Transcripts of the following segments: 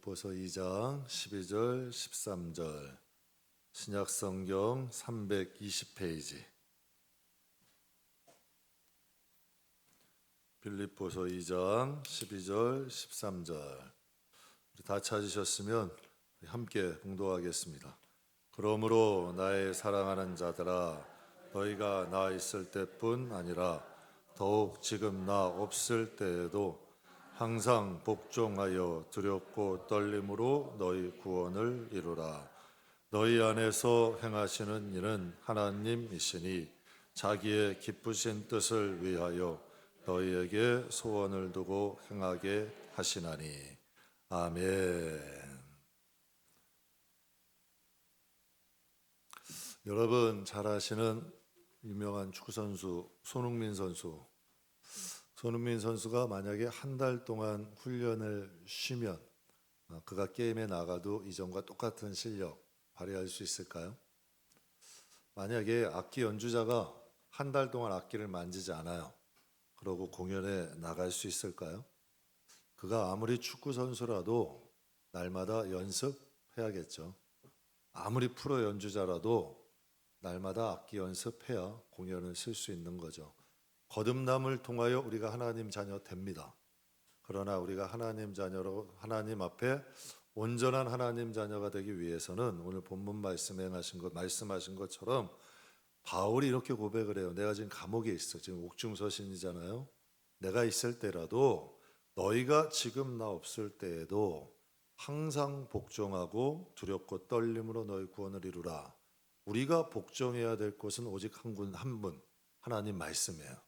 빌립보서 2장 12절 13절 신약성경 320페이지 빌립보서 2장 12절 13절 우리 다 찾으셨으면 함께 봉독하겠습니다. 그러므로 나의 사랑하는 자들아 너희가 나 있을 때뿐 아니라 더욱 지금 나 없을 때에도 항상 복종하여 두렵고 떨림으로 너희 구원을 이루라. 너희 안에서 행하시는 이는 하나님이시니 자기의 기쁘신 뜻을 위하여 너희에게 소원을 두고 행하게 하시나니. 아멘. 여러분 잘 아시는 유명한 축구선수 손흥민 선수가 만약에 한 달 동안 훈련을 쉬면 그가 게임에 나가도 이전과 똑같은 실력 발휘할 수 있을까요? 만약에 악기 연주자가 한 달 동안 악기를 만지지 않아요. 그러고 공연에 나갈 수 있을까요? 그가 아무리 축구 선수라도 날마다 연습해야겠죠. 아무리 프로 연주자라도 날마다 악기 연습해야 공연을 쓸 수 있는 거죠. 거듭남을 통하여 우리가 하나님 자녀 됩니다. 그러나 우리가 하나님 자녀로 하나님 앞에 온전한 하나님 자녀가 되기 위해서는 오늘 본문 말씀하신 것처럼 바울이 이렇게 고백을 해요. 내가 지금 감옥에 있어. 지금 옥중서신이잖아요. 내가 있을 때라도 너희가 지금 나 없을 때에도 항상 복종하고 두렵고 떨림으로 너희 구원을 이루라. 우리가 복종해야 될 것은 오직 한 분, 하나님 말씀이에요.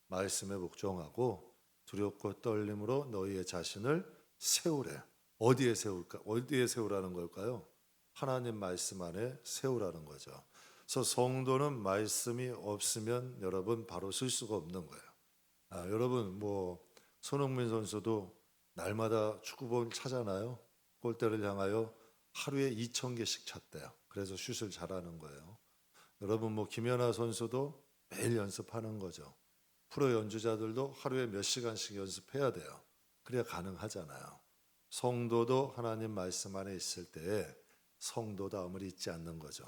말씀에 복종하고 두렵고 떨림으로 너희의 자신을 세우래. 어디에 세울까? 어디에 세우라는 걸까요? 하나님 말씀 안에 세우라는 거죠. 그래서 성도는 말씀이 없으면 여러분 바로 쓸 수가 없는 거예요. 여러분 손흥민 선수도 날마다 축구볼 차잖아요. 골대를 향하여 하루에 2,000개씩 찼대요. 그래서 슛을 잘하는 거예요. 여러분 김연아 선수도 매일 연습하는 거죠. 프로 연주자들도 하루에 몇 시간씩 연습해야 돼요. 그래야 가능하잖아요. 성도도 하나님 말씀 안에 있을 때에 성도다움을 잊지 않는 거죠.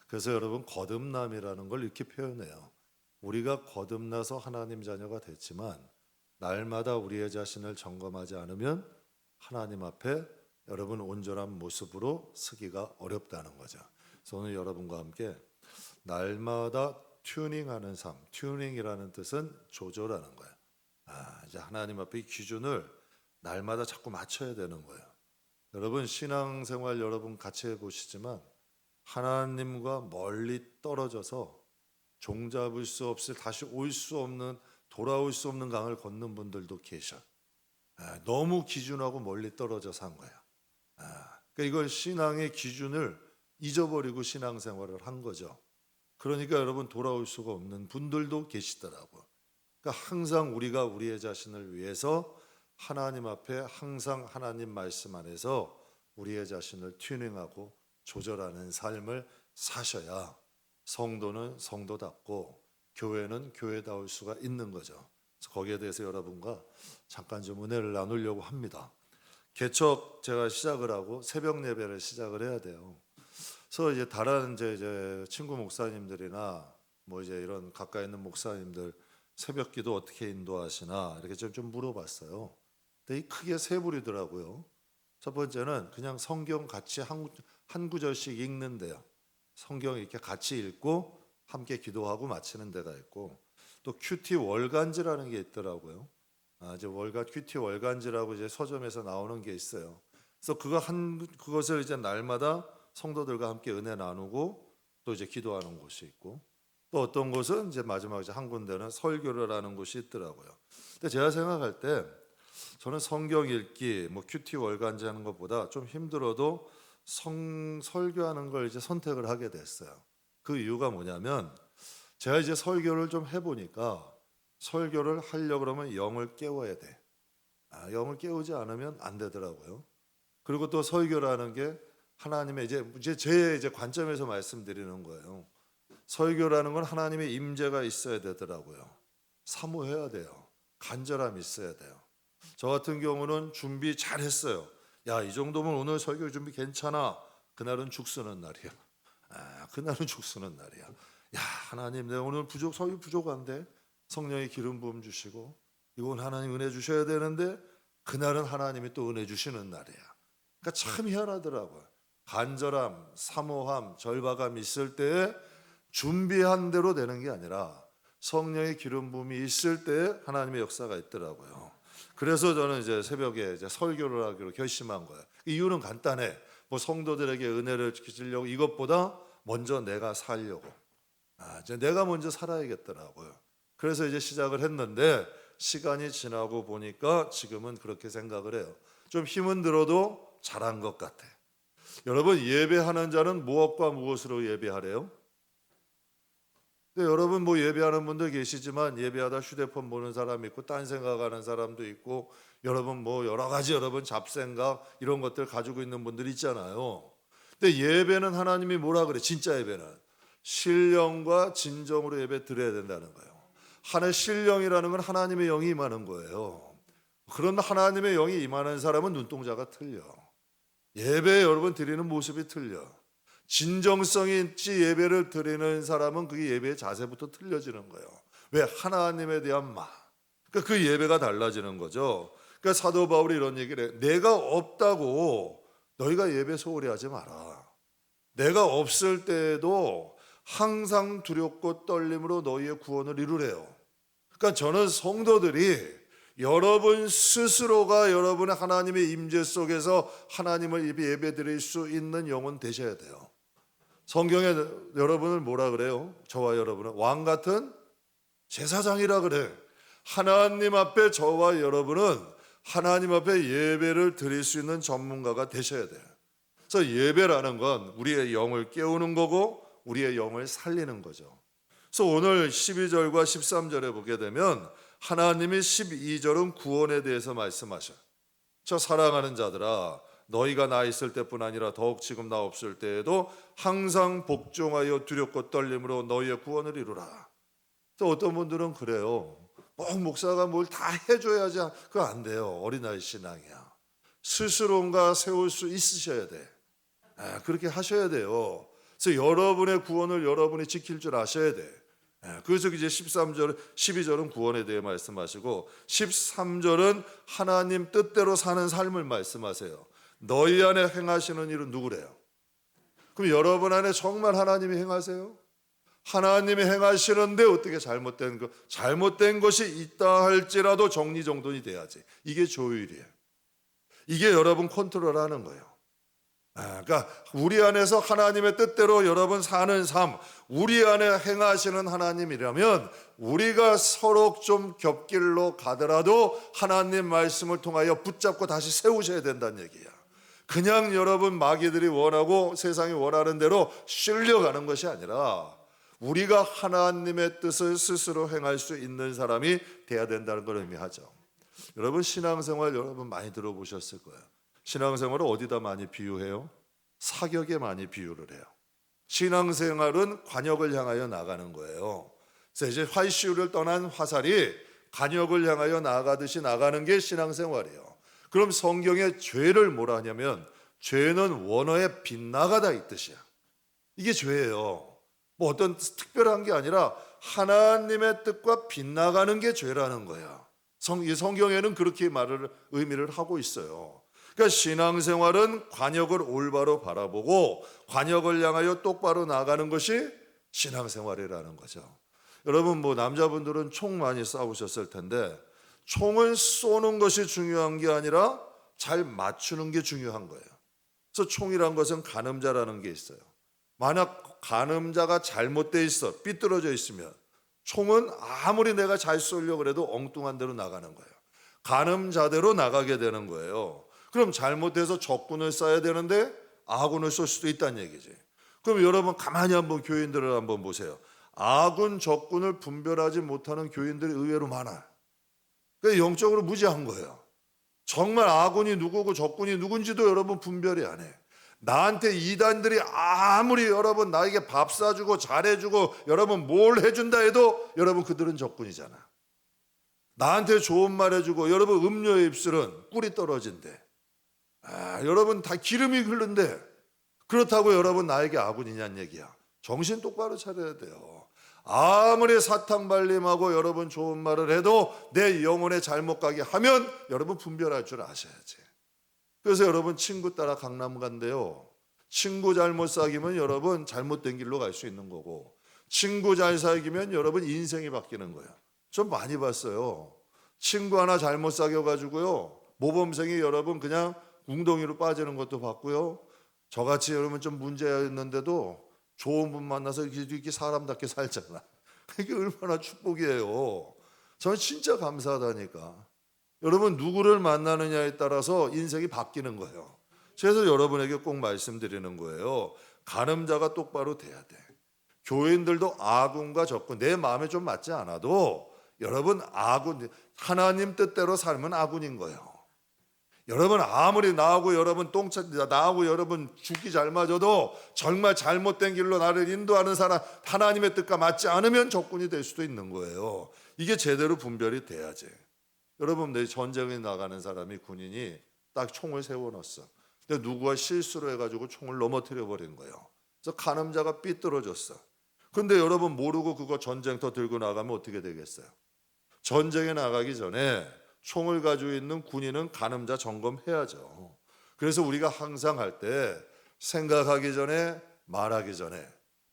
그래서 여러분 거듭남이라는 걸 이렇게 표현해요. 우리가 거듭나서 하나님 자녀가 됐지만 날마다 우리의 자신을 점검하지 않으면 하나님 앞에 여러분 온전한 모습으로 서기가 어렵다는 거죠. 그래서 오늘 여러분과 함께 날마다 튜닝하는 삶, 튜닝이라는 뜻은 조절하는 거예요. 이제 하나님 앞에 기준을 날마다 자꾸 맞춰야 되는 거예요. 여러분 신앙생활 여러분 같이 해보시지만 하나님과 멀리 떨어져서 종잡을 수 없이 다시 돌아올 수 없는 강을 걷는 분들도 계셔. 너무 기준하고 멀리 떨어져서 한 거예요. 그러니까 이걸 신앙의 기준을 잊어버리고 신앙생활을 한 거죠. 그러니까 여러분 돌아올 수가 없는 분들도 계시더라고요. 그러니까 항상 우리가 우리의 자신을 위해서 하나님 앞에 항상 하나님 말씀 안에서 우리의 자신을 튜닝하고 조절하는 삶을 사셔야 성도는 성도답고 교회는 교회다울 수가 있는 거죠. 그래서 거기에 대해서 여러분과 잠깐 좀 은혜를 나누려고 합니다. 개척 제가 시작을 하고 새벽 예배를 시작을 해야 돼요. 그래서 이제 다른 이제 친구 목사님들이나 이제 이런 가까이 있는 목사님들 새벽 기도 어떻게 인도하시나 이렇게 좀 물어봤어요. 근데 크게 세 부류더라고요. 첫 번째는 그냥 성경 같이 한 구절씩 읽는데요. 성경 이렇게 같이 읽고 함께 기도하고 마치는 데가 있고 또 큐티 월간지라는 게 있더라고요. 이제 큐티 월간지라고 이제 서점에서 나오는 게 있어요. 그래서 그것을 이제 날마다 성도들과 함께 은혜 나누고 또 이제 기도하는 곳이 있고 또 어떤 곳은 이제 마지막에 한 군데는 설교를 하는 곳이 있더라고요. 근데 제가 생각할 때 저는 성경 읽기 큐티 월간지 하는 것보다 좀 힘들어도 설교하는 걸 이제 선택을 하게 됐어요. 그 이유가 뭐냐면 제가 이제 설교를 좀 해보니까 설교를 하려고 그러면 영을 깨워야 돼. 영을 깨우지 않으면 안 되더라고요. 그리고 또 설교라는 게 하나님의 제 관점에서 말씀드리는 거예요. 설교라는 건 하나님의 임재가 있어야 되더라고요. 사모해야 돼요. 간절함이 있어야 돼요. 저 같은 경우는 준비 잘했어요. 야, 이 정도면 오늘 설교 준비 괜찮아. 그날은 죽 쓰는 날이야. 그날은 죽 쓰는 날이야. 야, 하나님, 내가 오늘 설교 부족한데 성령의 기름 부음 주시고 이건 하나님 은혜 주셔야 되는데 그날은 하나님이 또 은혜 주시는 날이야. 그러니까 참 희한하더라고요. 간절함, 사모함, 절박함 있을 때에 준비한 대로 되는 게 아니라 성령의 기름 부음이 있을 때에 하나님의 역사가 있더라고요. 그래서 저는 이제 새벽에 이제 설교를 하기로 결심한 거예요. 이유는 간단해. 뭐 성도들에게 은혜를 주려고 이것보다 먼저 내가 살려고. 이제 내가 먼저 살아야겠더라고요. 그래서 이제 시작을 했는데 시간이 지나고 보니까 지금은 그렇게 생각을 해요. 좀 힘은 들어도 잘한 것 같아. 여러분, 예배하는 자는 무엇과 무엇으로 예배하래요? 여러분 뭐 예배하는 분들 계시지만 예배하다 휴대폰 보는 사람 있고 딴 생각하는 사람도 있고 여러분 뭐 여러 가지 여러분 잡생각 이런 것들 가지고 있는 분들 있잖아요. 근데 예배는 하나님이 뭐라 그래? 진짜 예배는 신령과 진정으로 예배 드려야 된다는 거예요. 하나의 신령이라는 건 하나님의 영이 임하는 거예요. 그런 하나님의 영이 임하는 사람은 눈동자가 틀려. 예배 여러분 드리는 모습이 틀려. 진정성이 있지 예배를 드리는 사람은 그게 예배의 자세부터 틀려지는 거예요. 왜? 하나님에 대한 마. 그러니까 그 예배가 달라지는 거죠. 그러니까 사도 바울이 이런 얘기를 해요. 내가 없다고 너희가 예배 소홀히 하지 마라. 내가 없을 때에도 항상 두렵고 떨림으로 너희의 구원을 이루래요. 그러니까 저는 성도들이 여러분 스스로가 여러분의 하나님의 임재 속에서 하나님을 예배 드릴 수 있는 영혼 되셔야 돼요. 성경에 여러분을 뭐라 그래요? 저와 여러분은 왕 같은 제사장이라 그래. 하나님 앞에 저와 여러분은 하나님 앞에 예배를 드릴 수 있는 전문가가 되셔야 돼요. 그래서 예배라는 건 우리의 영을 깨우는 거고 우리의 영을 살리는 거죠. 그래서 오늘 12절과 13절에 보게 되면 하나님이 12절은 구원에 대해서 말씀하셔요. 저 사랑하는 자들아, 너희가 나 있을 때뿐 아니라 더욱 지금 나 없을 때에도 항상 복종하여 두렵고 떨림으로 너희의 구원을 이루라. 또 어떤 분들은 그래요. 목사가 뭘 다 해줘야지. 그거 안 돼요. 어린아이 신앙이야. 스스로가 세울 수 있으셔야 돼. 그렇게 하셔야 돼요. 그래서 여러분의 구원을 여러분이 지킬 줄 아셔야 돼. 그래서 이제 13절, 12절은 구원에 대해 말씀하시고 13절은 하나님 뜻대로 사는 삶을 말씀하세요. 너희 안에 행하시는 일은 누구래요? 그럼 여러분 안에 정말 하나님이 행하세요? 하나님이 행하시는데 어떻게 잘못된 것이 있다 할지라도 정리정돈이 돼야지. 이게 조율이에요. 이게 여러분 컨트롤하는 거예요. 그러니까 우리 안에서 하나님의 뜻대로 여러분 사는 삶, 우리 안에 행하시는 하나님이라면 우리가 서로 좀 겹길로 가더라도 하나님 말씀을 통하여 붙잡고 다시 세우셔야 된다는 얘기야. 그냥 여러분 마귀들이 원하고 세상이 원하는 대로 실려가는 것이 아니라 우리가 하나님의 뜻을 스스로 행할 수 있는 사람이 돼야 된다는 걸 의미하죠. 여러분 신앙생활 여러분 많이 들어보셨을 거예요. 신앙생활을 어디다 많이 비유해요? 사격에 많이 비유를 해요. 신앙생활은 관역을 향하여 나가는 거예요. 그래서 이제 활시울을 떠난 화살이 관역을 향하여 나가듯이 나가는 게 신앙생활이에요. 그럼 성경에 죄를 뭐라 하냐면 죄는 원어에 빗나가다 이 뜻이야. 이게 죄예요. 뭐 어떤 특별한 게 아니라 하나님의 뜻과 빗나가는 게 죄라는 거야. 성경에는 그렇게 의미를 하고 있어요. 그러니까 신앙생활은 관역을 올바로 바라보고 관역을 향하여 똑바로 나가는 것이 신앙생활이라는 거죠. 여러분 뭐 남자분들은 총 많이 쏴보셨을 텐데 총을 쏘는 것이 중요한 게 아니라 잘 맞추는 게 중요한 거예요. 그래서 총이란 것은 가늠자라는 게 있어요. 만약 가늠자가 잘못되어 있어 삐뚤어져 있으면 총은 아무리 내가 잘 쏘려고 해도 엉뚱한 대로 나가는 거예요. 가늠자대로 나가게 되는 거예요. 그럼 잘못해서 적군을 쏴야 되는데 아군을 쏠 수도 있다는 얘기지. 그럼 여러분 가만히 한번 교인들을 한번 보세요. 아군 적군을 분별하지 못하는 교인들이 의외로 많아요. 그러니까 영적으로 무지한 거예요. 정말 아군이 누구고 적군이 누군지도 여러분 분별이 안 해. 나한테 이단들이 아무리 여러분 나에게 밥 사주고 잘해주고 여러분 뭘 해준다 해도 여러분 그들은 적군이잖아. 나한테 좋은 말 해주고 여러분 음료의 입술은 꿀이 떨어진대. 여러분 다 기름이 흐른데 그렇다고 여러분 나에게 아군이냐는 얘기야. 정신 똑바로 차려야 돼요. 아무리 사탕발림하고 여러분 좋은 말을 해도 내 영혼에 잘못 가게 하면 여러분 분별할 줄 아셔야지. 그래서 여러분 친구 따라 강남 간대요. 친구 잘못 사귀면 여러분 잘못된 길로 갈 수 있는 거고, 친구 잘 사귀면 여러분 인생이 바뀌는 거예요. 좀 많이 봤어요. 친구 하나 잘못 사귀어가지고요, 모범생이 여러분 그냥 웅덩이로 빠지는 것도 봤고요, 저같이 여러분 좀 문제였는데도 좋은 분 만나서 이렇게 사람답게 살잖아. 이게 얼마나 축복이에요. 저는 진짜 감사하다니까. 여러분 누구를 만나느냐에 따라서 인생이 바뀌는 거예요. 그래서 여러분에게 꼭 말씀드리는 거예요. 가늠자가 똑바로 돼야 돼. 교인들도 아군과 적군, 내 마음에 좀 맞지 않아도 여러분 아군, 하나님 뜻대로 살면 아군인 거예요. 여러분 아무리 나하고 여러분 나하고 여러분 죽기 잘 맞아도 정말 잘못된 길로 나를 인도하는 사람, 하나님의 뜻과 맞지 않으면 적군이 될 수도 있는 거예요. 이게 제대로 분별이 돼야지. 여러분 내 전쟁에 나가는 사람이, 군인이 딱 총을 세워놨어. 근데 누구가 실수로 해가지고 총을 넘어뜨려 버린 거예요. 그래서 가늠자가 삐뚤어졌어. 근데 여러분 모르고 그거 전쟁터 들고 나가면 어떻게 되겠어요? 전쟁에 나가기 전에 총을 가지고 있는 군인은 가늠자 점검해야죠. 그래서 우리가 항상 할 때 생각하기 전에 말하기 전에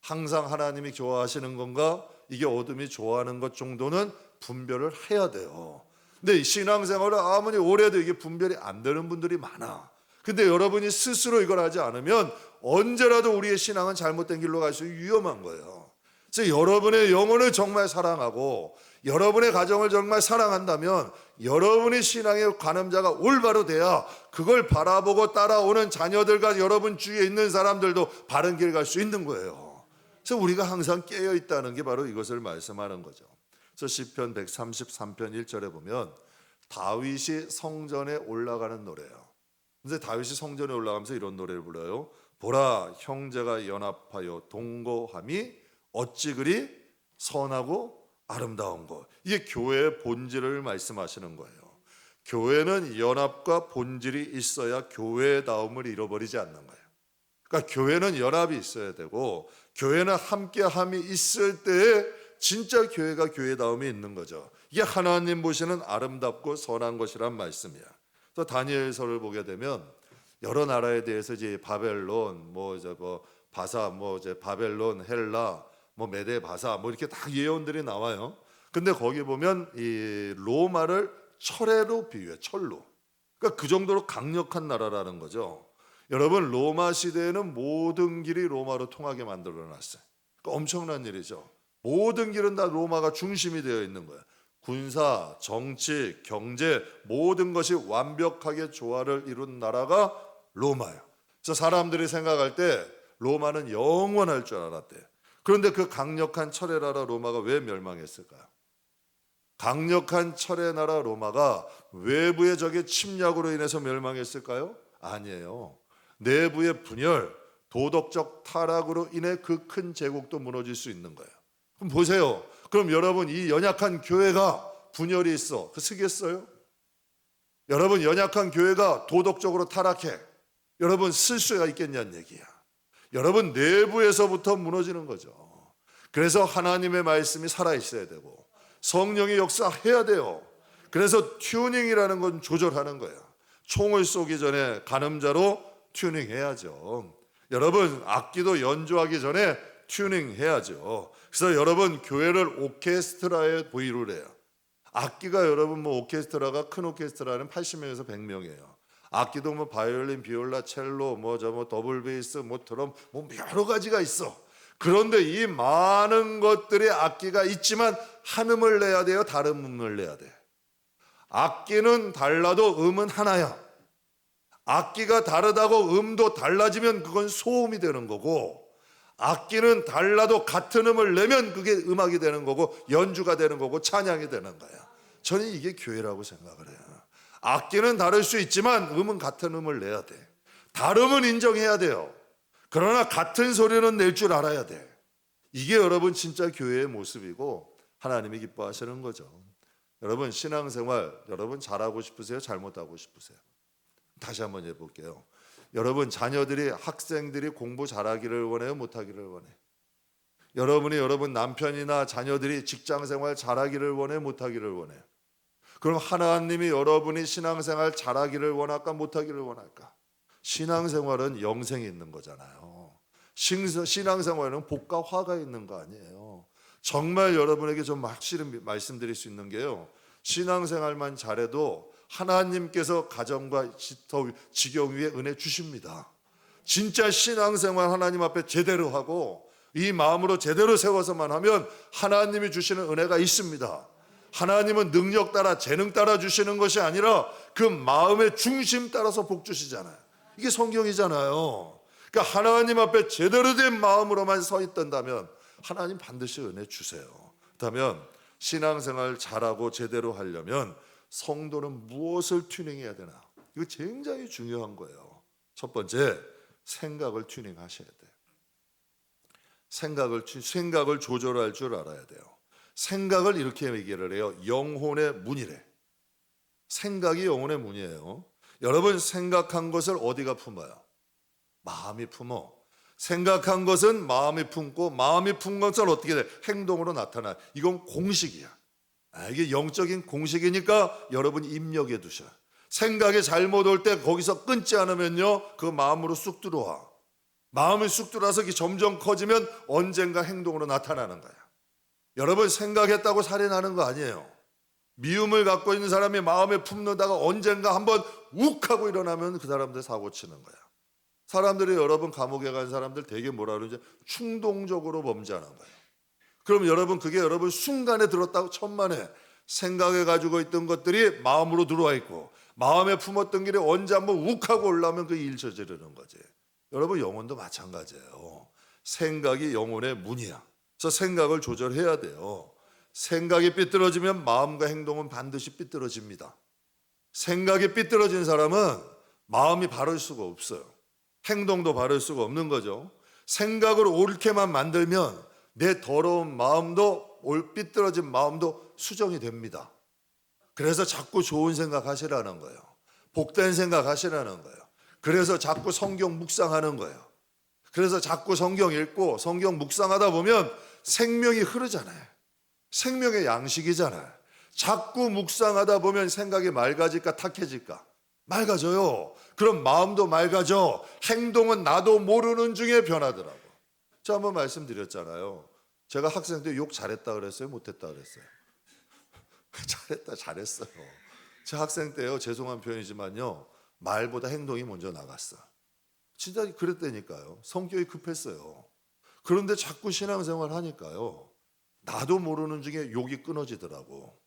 항상 하나님이 좋아하시는 건가, 이게 어둠이 좋아하는 것 정도는 분별을 해야 돼요. 근데 신앙생활을 아무리 오래 해도 이게 분별이 안 되는 분들이 많아. 근데 여러분이 스스로 이걸 하지 않으면 언제라도 우리의 신앙은 잘못된 길로 갈 수 위험한 거예요. 그래서 여러분의 영혼을 정말 사랑하고 여러분의 가정을 정말 사랑한다면 여러분의 신앙의 가늠자가 올바로 돼야 그걸 바라보고 따라오는 자녀들과 여러분 주위에 있는 사람들도 바른 길 갈 수 있는 거예요. 그래서 우리가 항상 깨어 있다는 게 바로 이것을 말씀하는 거죠. 그래서 시편 133편 1절에 보면 다윗이 성전에 올라가는 노래예요. 근데 다윗이 성전에 올라가면서 이런 노래를 불러요. 보라, 형제가 연합하여 동거함이 어찌 그리 선하고 아름다운 것. 이게 교회의 본질을 말씀하시는 거예요. 교회는 연합과 본질이 있어야 교회다움을 잃어버리지 않는 거예요. 그러니까 교회는 연합이 있어야 되고, 교회는 함께함이 있을 때에 진짜 교회가 교회다움이 있는 거죠. 이게 하나님 보시는 아름답고 선한 것이란 말씀이야. 그래서 다니엘서를 보게 되면 여러 나라에 대해서 이제 바벨론, 바사, 바벨론, 헬라, 메데, 바사, 이렇게 다 예언들이 나와요. 근데 거기 보면 이 로마를 철에로 비유해, 철로. 그러니까 그 정도로 강력한 나라라는 거죠. 여러분 로마 시대에는 모든 길이 로마로 통하게 만들어놨어요. 그러니까 엄청난 일이죠. 모든 길은 다 로마가 중심이 되어 있는 거예요. 군사, 정치, 경제 모든 것이 완벽하게 조화를 이룬 나라가 로마예요. 그래서 사람들이 생각할 때 로마는 영원할 줄 알았대요. 그런데 그 강력한 철의 나라 로마가 왜 멸망했을까요? 강력한 철의 나라 로마가 외부의 적의 침략으로 인해서 멸망했을까요? 아니에요. 내부의 분열, 도덕적 타락으로 인해 그 큰 제국도 무너질 수 있는 거예요. 그럼 보세요. 그럼 여러분 이 연약한 교회가 분열이 있어, 그 쓰겠어요? 여러분 연약한 교회가 도덕적으로 타락해, 여러분 쓸 수가 있겠냐는 얘기야. 여러분 내부에서부터 무너지는 거죠. 그래서 하나님의 말씀이 살아있어야 되고 성령이 역사해야 돼요. 그래서 튜닝이라는 건 조절하는 거예요. 총을 쏘기 전에 가늠자로 튜닝해야죠. 여러분 악기도 연주하기 전에 튜닝해야죠. 그래서 여러분 교회를 오케스트라에 보이를 해요. 악기가 여러분 오케스트라가 큰 오케스트라는 80명에서 100명이에요. 악기도 바이올린, 비올라, 첼로, 더블 베이스, 드럼, 여러 가지가 있어. 그런데 이 많은 것들이 악기가 있지만 한 음을 내야 돼요, 다른 음을 내야 돼. 악기는 달라도 음은 하나야. 악기가 다르다고 음도 달라지면 그건 소음이 되는 거고, 악기는 달라도 같은 음을 내면 그게 음악이 되는 거고 연주가 되는 거고 찬양이 되는 거야. 저는 이게 교회라고 생각을 해요. 악기는 다를 수 있지만 음은 같은 음을 내야 돼. 다름은 인정해야 돼요. 그러나 같은 소리는 낼 줄 알아야 돼. 이게 여러분 진짜 교회의 모습이고 하나님이 기뻐하시는 거죠. 여러분 신앙생활 여러분 잘하고 싶으세요? 잘못하고 싶으세요? 다시 한번 해볼게요. 여러분 자녀들이 학생들이 공부 잘하기를 원해요? 못하기를 원해요? 여러분 남편이나 자녀들이 직장생활 잘하기를 원해요? 못하기를 원해요? 그럼 하나님이 여러분이 신앙생활 잘하기를 원할까? 못하기를 원할까? 신앙생활은 영생이 있는 거잖아요. 신앙생활은 복과 화가 있는 거 아니에요. 정말 여러분에게 좀 확실히 말씀드릴 수 있는 게요, 신앙생활만 잘해도 하나님께서 가정과 지경 위에 은혜 주십니다. 진짜 신앙생활 하나님 앞에 제대로 하고 이 마음으로 제대로 세워서만 하면 하나님이 주시는 은혜가 있습니다. 하나님은 능력 따라 재능 따라 주시는 것이 아니라 그 마음의 중심 따라서 복 주시잖아요. 이게 성경이잖아요. 그러니까 하나님 앞에 제대로 된 마음으로만 서 있던다면 하나님 반드시 은혜 주세요. 그렇다면 신앙생활 잘하고 제대로 하려면 성도는 무엇을 튜닝해야 되나? 이거 굉장히 중요한 거예요. 첫 번째, 생각을 튜닝하셔야 돼요. 생각을 조절할 줄 알아야 돼요. 생각을 이렇게 얘기를 해요. 영혼의 문이래. 생각이 영혼의 문이에요. 여러분 생각한 것을 어디가 품어요? 마음이 품어. 생각한 것은 마음이 품고 마음이 품 것은 어떻게 돼? 행동으로 나타나. 이건 공식이야. 이게 영적인 공식이니까 여러분이 입력해 두셔. 생각이 잘못 올 때 거기서 끊지 않으면요, 그 마음으로 쑥 들어와. 마음이 쑥 들어와서 점점 커지면 언젠가 행동으로 나타나는 거야. 여러분 생각했다고 살인하는 거 아니에요. 미움을 갖고 있는 사람이 마음에 품는다가 언젠가 한번 욱 하고 일어나면 그 사람들 사고 치는 거야. 사람들이 여러분 감옥에 간 사람들 되게 뭐라 그러지? 충동적으로 범죄하는 거예요. 그럼 여러분 그게 여러분 순간에 들었다고 천만에 생각해 가지고 있던 것들이 마음으로 들어와 있고 마음에 품었던 길이 언제 한번 욱 하고 올라오면 그 일 저지르는 거지. 여러분 영혼도 마찬가지예요. 생각이 영혼의 문이야. 그래서 생각을 조절해야 돼요. 생각이 삐뚤어지면 마음과 행동은 반드시 삐뚤어집니다. 생각이 삐뚤어진 사람은 마음이 바를 수가 없어요. 행동도 바를 수가 없는 거죠. 생각을 옳게만 만들면 내 더러운 마음도 삐뚤어진 마음도 수정이 됩니다. 그래서 자꾸 좋은 생각 하시라는 거예요. 복된 생각 하시라는 거예요. 그래서 자꾸 성경 묵상하는 거예요. 그래서 자꾸 성경 읽고 성경 묵상하다 보면 생명이 흐르잖아요. 생명의 양식이잖아요. 자꾸 묵상하다 보면 생각이 맑아질까 탁해질까? 맑아져요. 그럼 마음도 맑아져. 행동은 나도 모르는 중에 변하더라고. 저 한번 말씀드렸잖아요. 제가 학생 때 욕 잘했다 그랬어요? 못했다 그랬어요? 잘했어요. 제 학생 때요, 죄송한 표현이지만요, 말보다 행동이 먼저 나갔어. 진짜 그랬다니까요. 성격이 급했어요. 그런데 자꾸 신앙생활 하니까요, 나도 모르는 중에 욕이 끊어지더라고.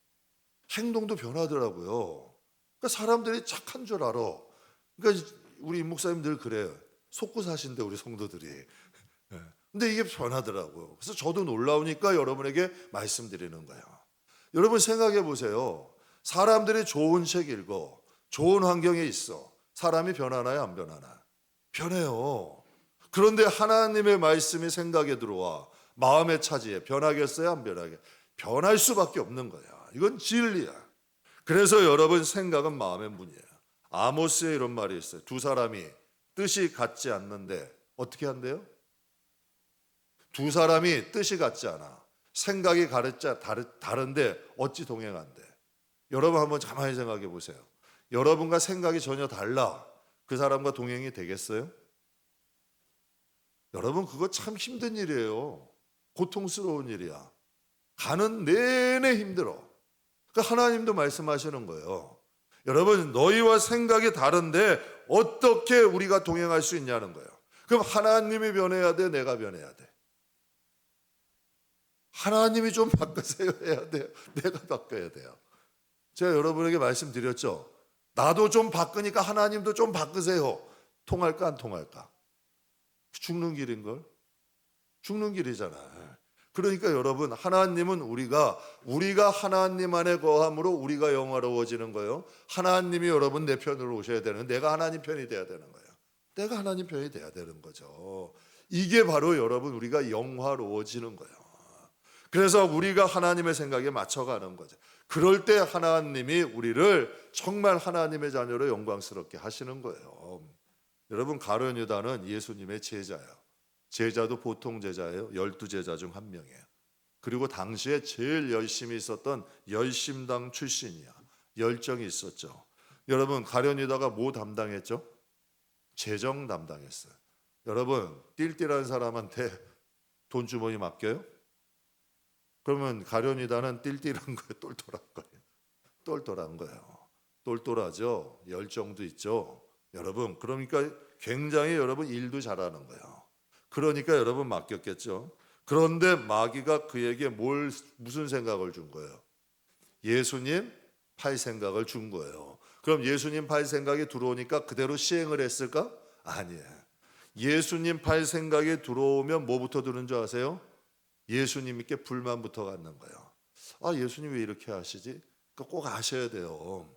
행동도 변하더라고요. 그러니까 사람들이 착한 줄 알아. 그러니까 우리 목사님들 그래요. 속고 사신대 우리 성도들이. 근데 이게 변하더라고요. 그래서 저도 놀라우니까 여러분에게 말씀드리는 거예요. 여러분 생각해 보세요. 사람들이 좋은 책 읽어, 좋은 환경에 있어. 사람이 변하나요? 안 변하나? 변해요. 그런데 하나님의 말씀이 생각에 들어와 마음에 차지해. 변하겠어요? 안 변하게? 변할 수밖에 없는 거야. 이건 진리야. 그래서 여러분 생각은 마음의 문이에요. 아모스에 이런 말이 있어요. 두 사람이 뜻이 같지 않는데 어떻게 한대요? 두 사람이 뜻이 같지 않아. 생각이 다른데 어찌 동행한대? 여러분 한번 가만히 생각해 보세요. 여러분과 생각이 전혀 달라. 그 사람과 동행이 되겠어요? 여러분 그거 참 힘든 일이에요. 고통스러운 일이야. 가는 내내 힘들어. 그러니까 하나님도 말씀하시는 거예요. 여러분 너희와 생각이 다른데 어떻게 우리가 동행할 수 있냐는 거예요. 그럼 하나님이 변해야 돼? 내가 변해야 돼? 하나님이 좀 바꾸세요 해야 돼요? 내가 바꿔야 돼요? 제가 여러분에게 말씀드렸죠. 나도 좀 바꾸니까 하나님도 좀 바꾸세요. 통할까 안 통할까? 죽는 길인걸? 죽는 길이잖아요. 그러니까 여러분 하나님은 우리가 하나님 안에 거함으로 우리가 영화로워지는 거예요. 하나님이 여러분 내 편으로 오셔야 되는, 내가 하나님 편이 돼야 되는 거예요. 내가 하나님 편이 돼야 되는 거죠. 이게 바로 여러분 우리가 영화로워지는 거예요. 그래서 우리가 하나님의 생각에 맞춰가는 거죠. 그럴 때 하나님이 우리를 정말 하나님의 자녀로 영광스럽게 하시는 거예요. 여러분, 가룟 유다는 예수님의 제자예요. 제자도 보통 제자예요. 12제자 중 한 명이에요. 그리고 당시에 제일 열심히 있었던 열심당 출신이야. 열정이 있었죠. 여러분, 가룟 유다가 뭐 담당했죠? 재정 담당했어요. 여러분, 띨띨한 사람한테 돈 주머니 맡겨요? 그러면 가룟 유다는 띨띨한 거예요? 똘똘한 거예요? 똘똘한 거예요. 똘똘하죠. 열정도 있죠. 여러분, 그러니까 굉장히 여러분 일도 잘하는 거예요. 그러니까 여러분 맡겼겠죠. 그런데 마귀가 그에게 무슨 생각을 준 거예요? 예수님 팔 생각을 준 거예요. 그럼 예수님 팔 생각이 들어오니까 그대로 시행을 했을까? 아니에요. 예수님 팔 생각이 들어오면 뭐부터 드는 줄 아세요? 예수님께 불만부터 갖는 거예요. 아, 예수님 왜 이렇게 하시지? 꼭 아셔야 돼요.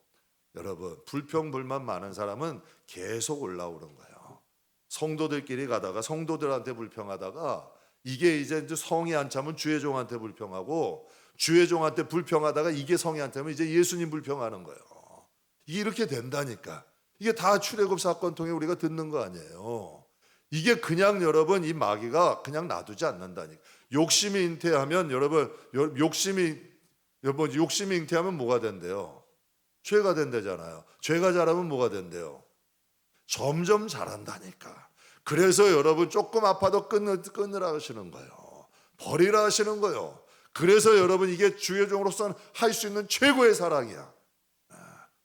여러분, 불평불만 많은 사람은 계속 올라오는 거예요. 성도들끼리 가다가 성도들한테 불평하다가 이게 이제 성이 안 차면 주의 종한테 불평하고 주의 종한테 불평하다가 이게 성이 안 차면 이제 예수님 불평하는 거예요. 이게 이렇게 된다니까. 이게 다 출애굽 사건 통해 우리가 듣는 거 아니에요. 이게 그냥 여러분 이 마귀가 그냥 놔두지 않는다니까. 욕심이 잉태하면 여러분 욕심이 잉태하면 뭐가 된대요? 죄가 된대잖아요. 죄가 자라면 뭐가 된대요? 점점 자란다니까. 그래서 여러분 조금 아파도 끊으라 하시는 거예요. 버리라 하시는 거예요. 그래서 여러분 이게 주의 종으로서는 할 수 있는 최고의 사랑이야.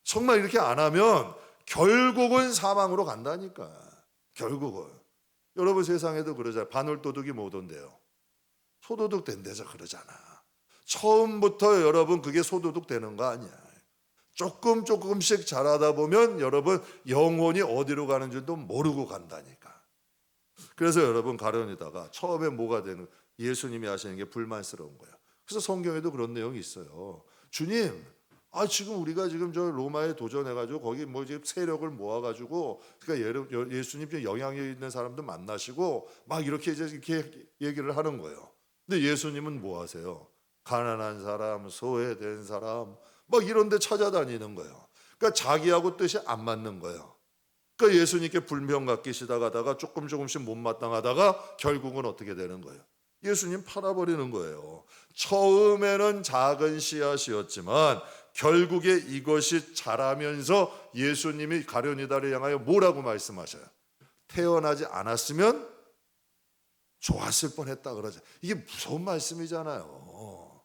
정말 이렇게 안 하면 결국은 사망으로 간다니까. 결국은. 여러분 세상에도 그러잖아요. 반월도둑이 못 온대요. 소도둑 된대서 그러잖아. 처음부터 여러분 그게 소도둑 되는 거 아니야. 조금씩 자라다 보면 여러분 영혼이 어디로 가는 줄도 모르고 간다니까. 그래서 여러분 가룟 유다가 처음에 뭐가 되는, 예수님이 하시는 게 불만스러운 거예요. 그래서 성경에도 그런 내용이 있어요. 주님, 지금 우리가 지금 저 로마에 도전해가지고 거기 뭐 지금 세력을 모아가지고 그러니까 예수님 좀 영향력 있는 사람도 만나시고 막 이렇게 얘기를 하는 거예요. 근데 예수님은 뭐 하세요? 가난한 사람, 소외된 사람 막 이런 데 찾아다니는 거예요. 그러니까 자기하고 뜻이 안 맞는 거예요. 그러니까 예수님께 불평 갖기시다 가다가 조금씩 못마땅하다가 결국은 어떻게 되는 거예요? 예수님 팔아버리는 거예요. 처음에는 작은 씨앗이었지만 결국에 이것이 자라면서 예수님이 가룟 유다를 향하여 뭐라고 말씀하셔요? 태어나지 않았으면 좋았을 뻔했다 그러죠. 이게 무서운 말씀이잖아요.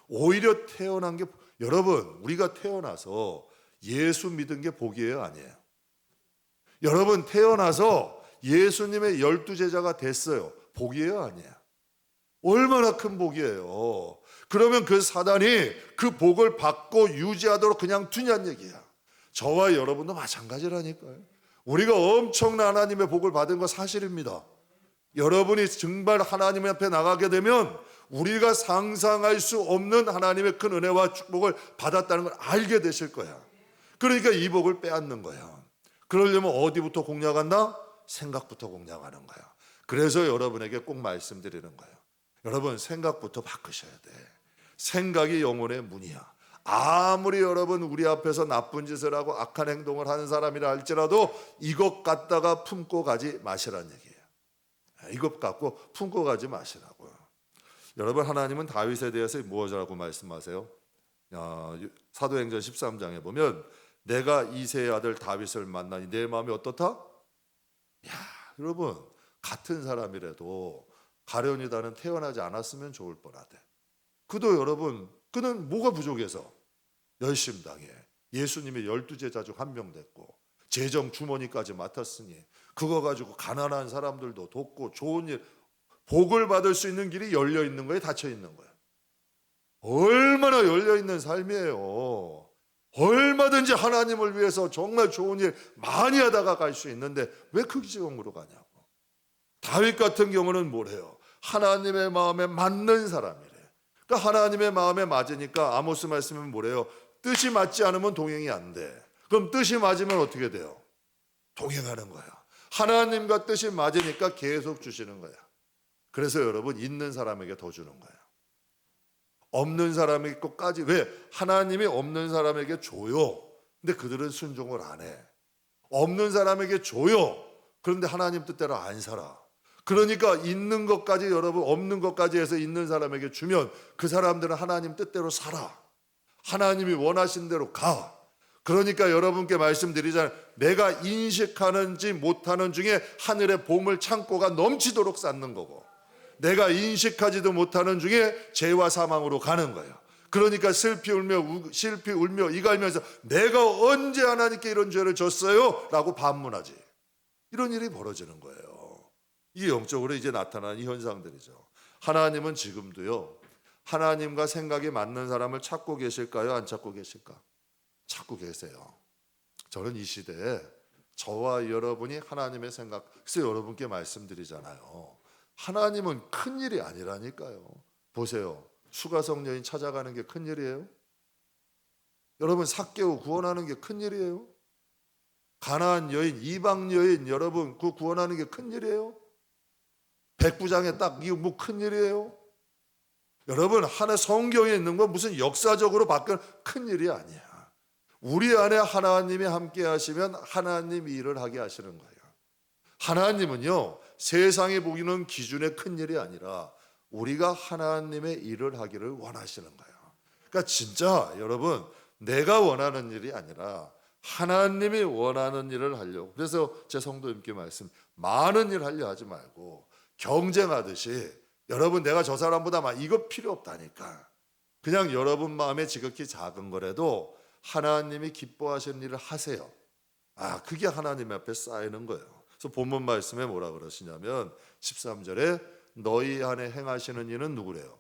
오히려 태어난 게, 여러분 우리가 태어나서 예수 믿은 게 복이에요, 아니에요? 여러분 태어나서 예수님의 12제자가 됐어요. 복이에요, 아니에요? 얼마나 큰 복이에요. 그러면 그 사단이 그 복을 받고 유지하도록 그냥 두냐는 얘기야. 저와 여러분도 마찬가지라니까요. 우리가 엄청난 하나님의 복을 받은 거 사실입니다. 여러분이 정말 하나님 앞에 나가게 되면 우리가 상상할 수 없는 하나님의 큰 은혜와 축복을 받았다는 걸 알게 되실 거야. 그러니까 이 복을 빼앗는 거야. 그러려면 어디부터 공략한다? 생각부터 공략하는 거야. 그래서 여러분에게 꼭 말씀드리는 거예요. 여러분 생각부터 바꾸셔야 돼. 생각이 영혼의 문이야. 아무리 여러분 우리 앞에서 나쁜 짓을 하고 악한 행동을 하는 사람이라 할지라도 이것 갖다가 품고 가지 마시라는 얘기예요. 이것 갖고 품고 가지 마시라고요. 여러분 하나님은 다윗에 대해서 무엇이라고 말씀하세요? 사도행전 13장에 보면 내가 이새의 아들 다윗을 만나니 내 마음이 어떻다? 여러분 같은 사람이라도 가룟 유다는 태어나지 않았으면 좋을 뻔하대. 그는 뭐가 부족해서 열심당해 예수님의 12제자 중 한 명 됐고 재정 주머니까지 맡았으니 그거 가지고 가난한 사람들도 돕고 좋은 일, 복을 받을 수 있는 길이 열려 있는 거예요, 닫혀 있는 거예요? 얼마나 열려 있는 삶이에요. 얼마든지 하나님을 위해서 정말 좋은 일 많이 하다가 갈 수 있는데 왜 그 지경으로 가냐고. 다윗 같은 경우는 뭐래요? 하나님의 마음에 맞는 사람이래. 그러니까 하나님의 마음에 맞으니까 아모스 말씀은 뭐래요? 뜻이 맞지 않으면 동행이 안 돼. 그럼 뜻이 맞으면 어떻게 돼요? 동행하는 거야. 하나님과 뜻이 맞으니까 계속 주시는 거야. 그래서 여러분 있는 사람에게 더 주는 거야. 없는 사람에게 것까지. 왜? 하나님이 없는 사람에게 줘요. 근데 그들은 순종을 안 해. 없는 사람에게 줘요. 그런데 하나님 뜻대로 안 살아. 그러니까 있는 것까지, 여러분 없는 것까지 해서 있는 사람에게 주면 그 사람들은 하나님 뜻대로 살아. 하나님이 원하신 대로 가. 그러니까 여러분께 말씀드리잖아요. 내가 인식하는지 못하는 중에 하늘의 보물 창고가 넘치도록 쌓는 거고, 내가 인식하지도 못하는 중에 죄와 사망으로 가는 거예요. 그러니까 슬피 울며 이갈면서 내가 언제 하나님께 이런 죄를 졌어요? 라고 반문하지. 이런 일이 벌어지는 거예요. 이게 영적으로 이제 나타나는 현상들이죠. 하나님은 지금도요, 하나님과 생각이 맞는 사람을 찾고 계실까요? 안 찾고 계실까? 찾고 계세요. 저는 이 시대에 저와 여러분이 하나님의 생각, 그래서 여러분께 말씀드리잖아요. 하나님은 큰일이 아니라니까요. 보세요. 수가성 여인 찾아가는 게 큰일이에요? 여러분 삭개오 구원하는 게 큰일이에요? 가나안 여인, 이방 여인 여러분 그 구원하는 게 큰일이에요? 백부장에 딱 이거 뭐 큰일이에요? 여러분 하나 성경에 있는 건 무슨 역사적으로 바뀐 큰일이 아니야. 우리 안에 하나님이 함께 하시면 하나님 일을 하게 하시는 거예요. 하나님은요, 세상이 보기는 기준의 큰일이 아니라 우리가 하나님의 일을 하기를 원하시는 거예요. 그러니까 진짜 여러분 내가 원하는 일이 아니라 하나님이 원하는 일을 하려고. 그래서 제 성도님께 말씀, 많은 일 하려 하지 말고 경쟁하듯이, 여러분 내가 저 사람보다 많이, 이거 필요 없다니까. 그냥 여러분 마음에 지극히 작은 거라도 하나님이 기뻐하시는 일을 하세요. 그게 하나님 앞에 쌓이는 거예요. 그래서 본문 말씀에 뭐라 그러시냐면 13절에 너희 안에 행하시는 이는 누구래요?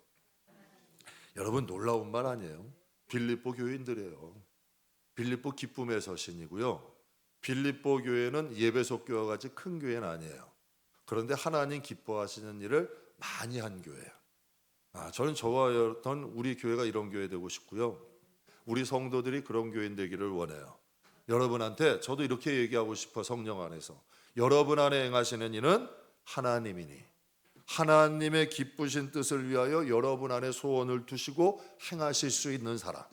여러분 놀라운 말 아니에요? 빌립보 교인들이에요. 빌립보 기쁨의 서신이고요. 빌립보 교회는 예배소 교회와 같이 큰 교회는 아니에요. 그런데 하나님 기뻐하시는 일을 많이 한 교회예요. 저는 저와 우리 교회가 이런 교회 되고 싶고요. 우리 성도들이 그런 교인 되기를 원해요. 여러분한테 저도 이렇게 얘기하고 싶어. 성령 안에서 여러분 안에 행하시는 이는 하나님이니 하나님의 기쁘신 뜻을 위하여 여러분 안에 소원을 두시고 행하실 수 있는 사람.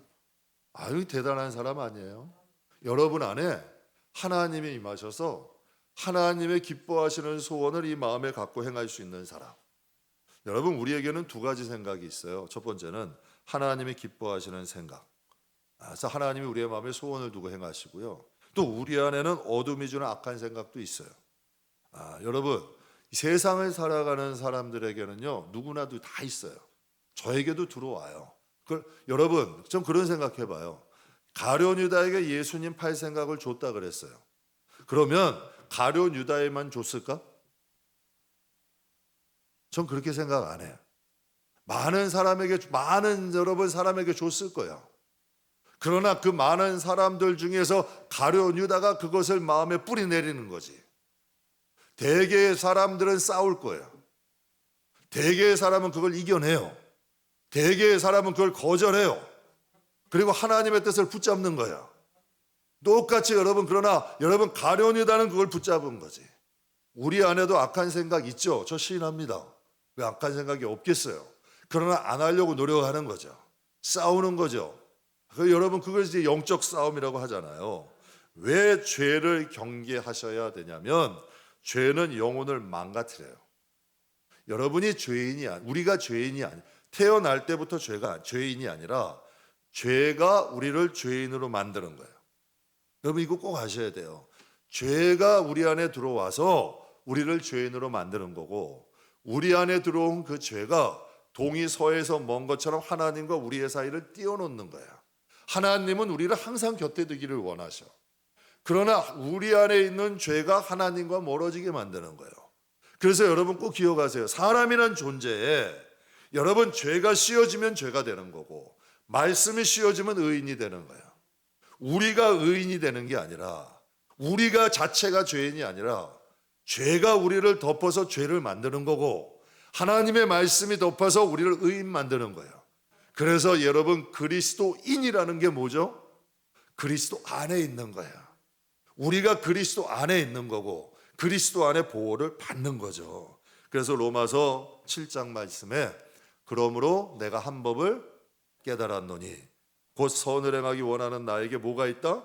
대단한 사람 아니에요? 여러분 안에 하나님이 임하셔서 하나님의 기뻐하시는 소원을 이 마음에 갖고 행할 수 있는 사람. 여러분 우리에게는 두 가지 생각이 있어요. 첫 번째는 하나님이 기뻐하시는 생각. 그래서 하나님이 우리의 마음에 소원을 두고 행하시고요. 또 우리 안에는 어둠이 주는 악한 생각도 있어요. 여러분 세상을 살아가는 사람들에게는요 누구나도 다 있어요. 저에게도 들어와요. 여러분 좀 그런 생각해봐요. 가룟 유다에게 예수님 팔 생각을 줬다 그랬어요. 그러면 가룟 유다에만 줬을까? 전 그렇게 생각 안 해요. 많은 여러분 사람에게 줬을 거예요. 그러나 그 많은 사람들 중에서 가룟 유다가 그것을 마음에 뿌리 내리는 거지. 대개의 사람들은 싸울 거예요. 대개의 사람은 그걸 이겨내요. 대개의 사람은 그걸 거절해요. 그리고 하나님의 뜻을 붙잡는 거예요. 똑같이 그러나 여러분 가룟 유다는 그걸 붙잡은 거지. 우리 안에도 악한 생각 있죠. 저 시인합니다. 왜 악한 생각이 없겠어요? 그러나 안 하려고 노력하는 거죠. 싸우는 거죠. 여러분 그걸 이제 영적 싸움이라고 하잖아요. 왜 죄를 경계하셔야 되냐면 죄는 영혼을 망가뜨려요. 여러분이 우리가 죄인이 아니, 태어날 때부터 죄인이 아니라 죄가 우리를 죄인으로 만드는 거예요. 여러분 이거 꼭 아셔야 돼요. 죄가 우리 안에 들어와서 우리를 죄인으로 만드는 거고, 우리 안에 들어온 그 죄가 동이 서에서 먼 것처럼 하나님과 우리의 사이를 띄워놓는 거예요. 하나님은 우리를 항상 곁에 두기를 원하셔. 그러나 우리 안에 있는 죄가 하나님과 멀어지게 만드는 거예요. 그래서 여러분 꼭 기억하세요. 사람이란 존재에 여러분 죄가 씌어지면 죄가 되는 거고 말씀이 씌어지면 의인이 되는 거예요. 우리가 의인이 되는 게 아니라, 우리가 자체가 죄인이 아니라 죄가 우리를 덮어서 죄를 만드는 거고 하나님의 말씀이 덮어서 우리를 의인 만드는 거예요. 그래서 여러분 그리스도인이라는 게 뭐죠? 그리스도 안에 있는 거야. 우리가 그리스도 안에 있는 거고 그리스도 안에 보호를 받는 거죠. 그래서 로마서 7장 말씀에 그러므로 내가 한 법을 깨달았노니 곧 선을 행하기 원하는 나에게 뭐가 있다?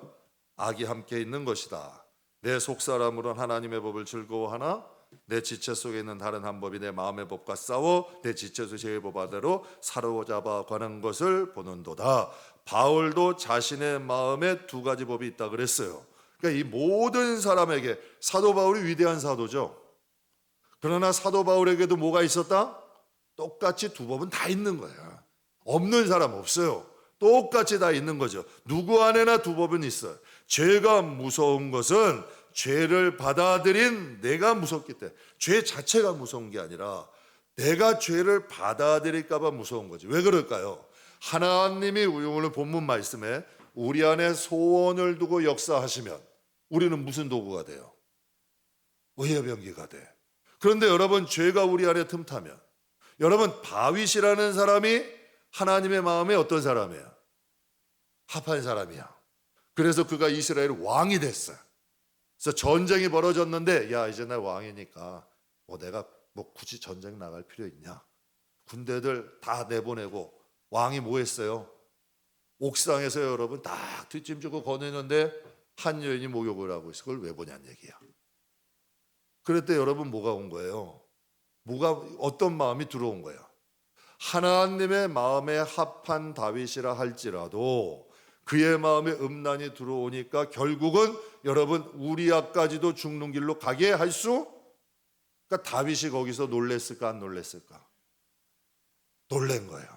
악이 함께 있는 것이다. 내 속사람으로는 하나님의 법을 즐거워하나 내 지체 속에 있는 다른 한 법이 내 마음의 법과 싸워 내 지체에서 제 법아대로 사로잡아 가는 것을 보는도다. 바울도 자신의 마음에 두 가지 법이 있다 그랬어요. 그러니까 이 모든 사람에게, 사도 바울이 위대한 사도죠. 그러나 사도 바울에게도 뭐가 있었다? 똑같이 두 법은 다 있는 거야. 없는 사람 없어요. 똑같이 다 있는 거죠. 누구 안에나 두 법은 있어요. 죄가 무서운 것은 죄를 받아들인 내가 무섭기 때문에, 죄 자체가 무서운 게 아니라 내가 죄를 받아들일까 봐 무서운 거지. 왜 그럴까요? 하나님이 오늘 본문 말씀에 우리 안에 소원을 두고 역사하시면 우리는 무슨 도구가 돼요? 의의 병기가 돼. 그런데 여러분, 죄가 우리 안에 틈타면, 여러분, 다윗이라는 사람이 하나님의 마음에 어떤 사람이에요? 합한 사람이야. 그래서 그가 이스라엘 왕이 됐어요. 그래서 전쟁이 벌어졌는데, 야, 이제 나 왕이니까 내가 굳이 전쟁 나갈 필요 있냐? 군대들 다 내보내고 왕이 뭐 했어요? 옥상에서 여러분 딱 뒷짐지고 거느는데 한 여인이 목욕을 하고 있어. 그걸 왜 보냐는 얘기야. 그랬더니 여러분 뭐가 온 거예요? 어떤 마음이 들어온 거예요? 하나님의 마음에 합한 다윗이라 할지라도 그의 마음에 음란이 들어오니까 결국은 여러분 우리아까지도 죽는 길로 가게 할 수? 그러니까 다윗이 거기서 놀랬을까 안 놀랬을까? 놀란 거예요.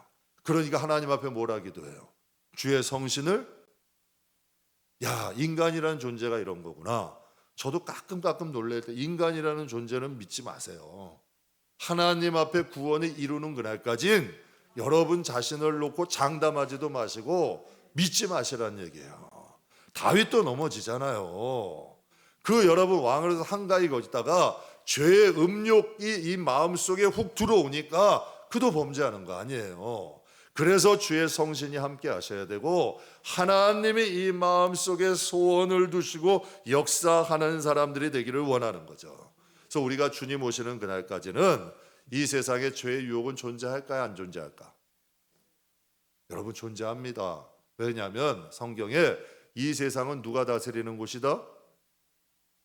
그러니까 하나님 앞에 뭐라 기도해요? 주의 성신을, 야, 인간이라는 존재가 이런 거구나. 저도 가끔 놀랄 때 인간이라는 존재는 믿지 마세요. 하나님 앞에 구원을 이루는 그날까진 여러분 자신을 놓고 장담하지도 마시고 믿지 마시라는 얘기예요. 다윗도 넘어지잖아요. 그 여러분 왕을 해서 한가히 거지다가 죄의 음욕이 이 마음속에 훅 들어오니까 그도 범죄하는 거 아니에요. 그래서 주의 성신이 함께 하셔야 되고 하나님이 이 마음속에 소원을 두시고 역사하는 사람들이 되기를 원하는 거죠. 그래서 우리가 주님 오시는 그날까지는 이 세상에 죄의 유혹은 존재할까요? 안 존재할까? 여러분 존재합니다. 왜냐하면 성경에 이 세상은 누가 다스리는 곳이다?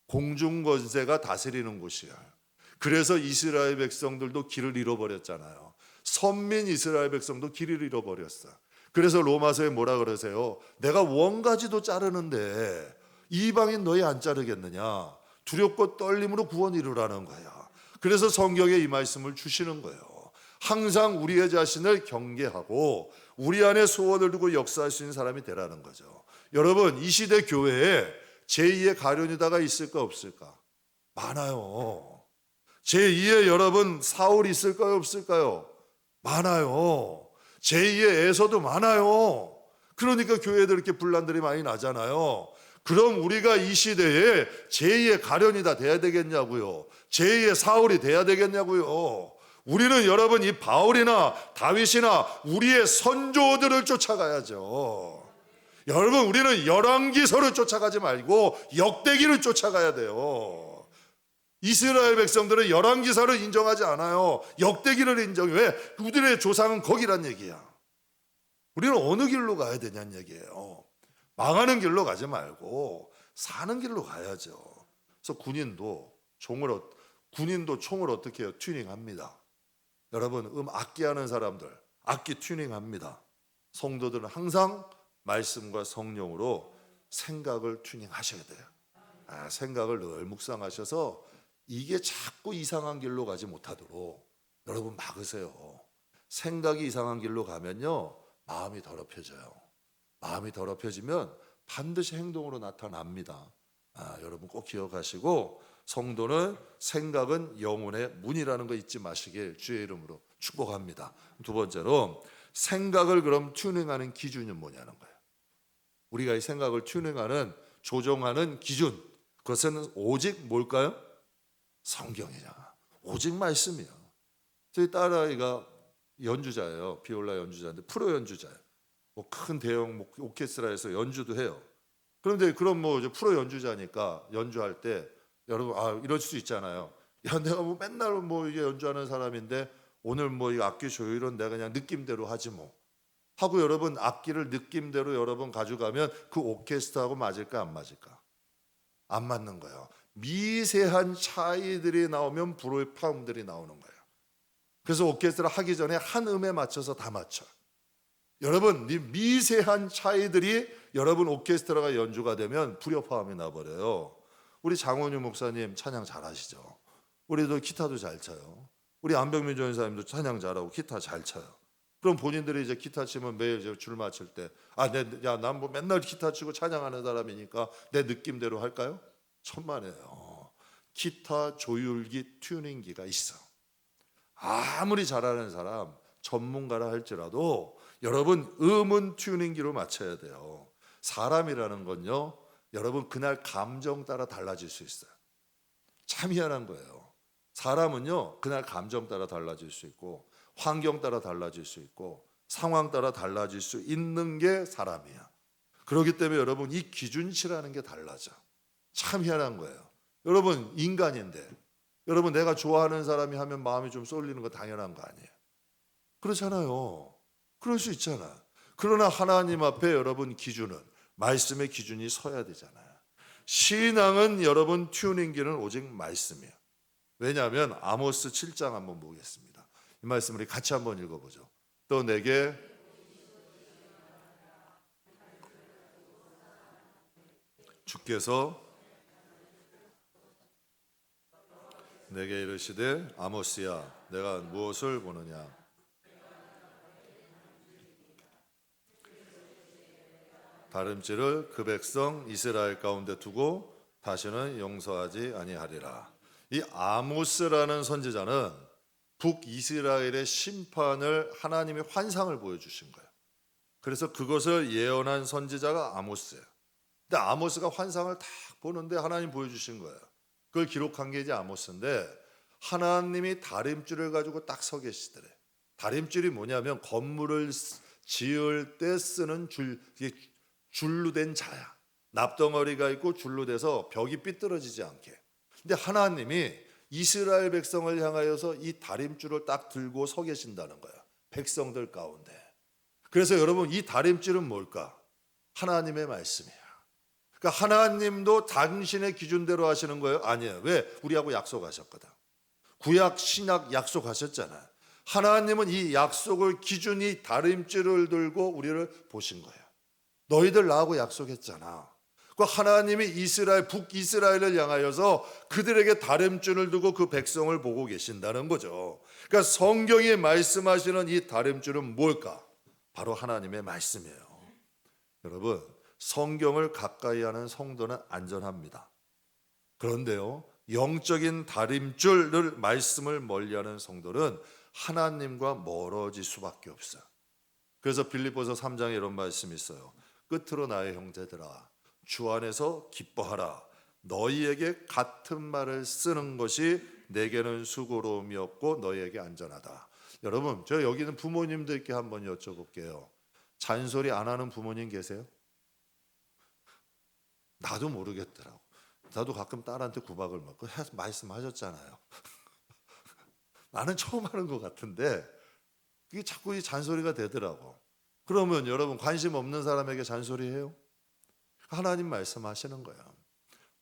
공중권세가 다스리는 곳이야. 그래서 이스라엘 백성들도 길을 잃어버렸잖아요. 선민 이스라엘 백성도 길을 잃어버렸어. 그래서 로마서에 뭐라 그러세요? 내가 원가지도 자르는데 이방인 너희 안 자르겠느냐? 두렵고 떨림으로 구원 이루라는 거야. 그래서 성경에 이 말씀을 주시는 거예요. 항상 우리의 자신을 경계하고 우리 안에 소원을 두고 역사할 수 있는 사람이 되라는 거죠. 여러분, 이 시대 교회에 제2의 가룟유다가 있을까 없을까? 많아요. 제2의 여러분 사울이 있을까요 없을까요? 많아요. 제2의 에서도 많아요. 그러니까 교회들 이렇게 분란들이 많이 나잖아요. 그럼 우리가 이 시대에 제2의 가룟유다 돼야 되겠냐고요. 제2의 사울이 돼야 되겠냐고요. 우리는 여러분 이 바울이나 다윗이나 우리의 선조들을 쫓아가야죠. 여러분 우리는 열왕기서를 쫓아가지 말고 역대기를 쫓아가야 돼요. 이스라엘 백성들은 열왕기사를 인정하지 않아요. 역대기를 인정해. 왜? 우리의 조상은 거기란 얘기야. 우리는 어느 길로 가야 되냐는 얘기예요. 망하는 길로 가지 말고 사는 길로 가야죠. 그래서 군인도 총을 어떻게 해요? 튜닝합니다. 여러분 악기하는 사람들 악기 튜닝합니다. 성도들은 항상 말씀과 성령으로 생각을 튜닝하셔야 돼요. 생각을 늘 묵상하셔서 이게 자꾸 이상한 길로 가지 못하도록 여러분 막으세요. 생각이 이상한 길로 가면요 마음이 더럽혀져요. 마음이 더럽혀지면 반드시 행동으로 나타납니다. 여러분 꼭 기억하시고 성도는 생각은 영혼의 문이라는 거 잊지 마시길 주의 이름으로 축복합니다. 두 번째로 생각을 그럼 튜닝하는 기준은 뭐냐는 거예요. 우리가 이 생각을 튜닝하는 조정하는 기준, 그것은 오직 뭘까요? 성경이잖아. 오직 말씀이야. 저희 딸아이가 연주자예요. 비올라 연주자인데 프로 연주자예요. 큰 대형 오케스트라에서 연주도 해요. 그런데 그럼 이제 프로 연주자니까 연주할 때 여러분 이럴 수 있잖아요. 야 내가 맨날 이게 연주하는 사람인데 오늘 이 악기 조율은 내가 그냥 느낌대로 하지 뭐. 하고 여러분 악기를 느낌대로 여러분 가져가면 그 오케스트라하고 맞을까 안 맞을까? 안 맞는 거예요. 미세한 차이들이 나오면 불의 파음들이 나오는 거예요. 그래서 오케스트라 하기 전에 한 음에 맞춰서 다 맞춰. 여러분 이 미세한 차이들이 여러분 오케스트라가 연주가 되면 불협화음이 나버려요. 우리 장원유 목사님 찬양 잘하시죠? 우리도 기타도 잘 쳐요. 우리 안병민 전사님도 찬양 잘하고 기타 잘 쳐요. 그럼 본인들이 이제 기타 치면 매일 이제 줄 맞출 때, 난 뭐 맨날 기타 치고 찬양하는 사람이니까 내 느낌대로 할까요? 천만에요. 기타 조율기 튜닝기가 있어. 아무리 잘하는 사람, 전문가라 할지라도 여러분 음은 튜닝기로 맞춰야 돼요. 사람이라는 건요, 여러분 그날 감정 따라 달라질 수 있어요. 참 희한한 거예요. 사람은요 그날 감정 따라 달라질 수 있고 환경 따라 달라질 수 있고 상황 따라 달라질 수 있는 게 사람이야. 그렇기 때문에 여러분 이 기준치라는 게 달라져. 참 희한한 거예요. 여러분 인간인데 여러분 내가 좋아하는 사람이 하면 마음이 좀 쏠리는 거 당연한 거 아니에요? 그렇잖아요. 그럴 수 있잖아. 그러나 하나님 앞에 여러분 기준은 말씀의 기준이 서야 되잖아요. 신앙은 여러분 튜닝기는 오직 말씀이에요. 왜냐하면 아모스 7장 한번 보겠습니다. 이 말씀 우리 같이 한번 읽어보죠. 또 내게 주께서 내게 이르시되 아모스야 내가 무엇을 보느냐. 다름질을 그 백성 이스라엘 가운데 두고 다시는 용서하지 아니하리라. 이 아모스라는 선지자는 북이스라엘의 심판을 하나님의 환상을 보여주신 거예요. 그래서 그것을 예언한 선지자가 아모스예요. 근데 아모스가 환상을 딱 보는데 하나님 보여주신 거예요. 그걸 기록한 게 이제 아모스인데 하나님이 다림줄을 가지고 딱 서 계시더래. 다림줄이 뭐냐면 건물을 지을 때 쓰는 줄로 된 자야. 납덩어리가 있고 줄로 돼서 벽이 삐뚤어지지 않게. 근데 하나님이 이스라엘 백성을 향하여서 이 다림줄을 딱 들고 서 계신다는 거예요. 백성들 가운데. 그래서 여러분 이 다림줄은 뭘까? 하나님의 말씀이야. 그러니까 하나님도 당신의 기준대로 하시는 거예요? 아니에요. 왜? 우리하고 약속하셨거든. 구약 신약 약속하셨잖아요. 하나님은 이 약속을 기준이 다림줄을 들고 우리를 보신 거예요. 너희들 나하고 약속했잖아. 그 하나님이 이스라엘 북이스라엘을 향하여서 그들에게 다림줄을 두고 그 백성을 보고 계신다는 거죠. 그러니까 성경이 말씀하시는 이 다림줄은 뭘까? 바로 하나님의 말씀이에요. 여러분 성경을 가까이 하는 성도는 안전합니다. 그런데요 영적인 다림줄을 말씀을 멀리하는 성도는 하나님과 멀어질 수밖에 없어요. 그래서 빌립보서 3장에 이런 말씀이 있어요. 끝으로 나의 형제들아 주 안에서 기뻐하라. 너희에게 같은 말을 쓰는 것이 내게는 수고로움이 없고 너희에게 안전하다. 여러분 저 여기 있는 부모님들께 한번 여쭤볼게요. 잔소리 안 하는 부모님 계세요? 나도 모르겠더라고. 나도 가끔 딸한테 구박을 먹고 말씀하셨잖아요. 나는 처음 하는 것 같은데 그게 자꾸 이 잔소리가 되더라고. 그러면 여러분 관심 없는 사람에게 잔소리해요? 하나님 말씀하시는 거예요.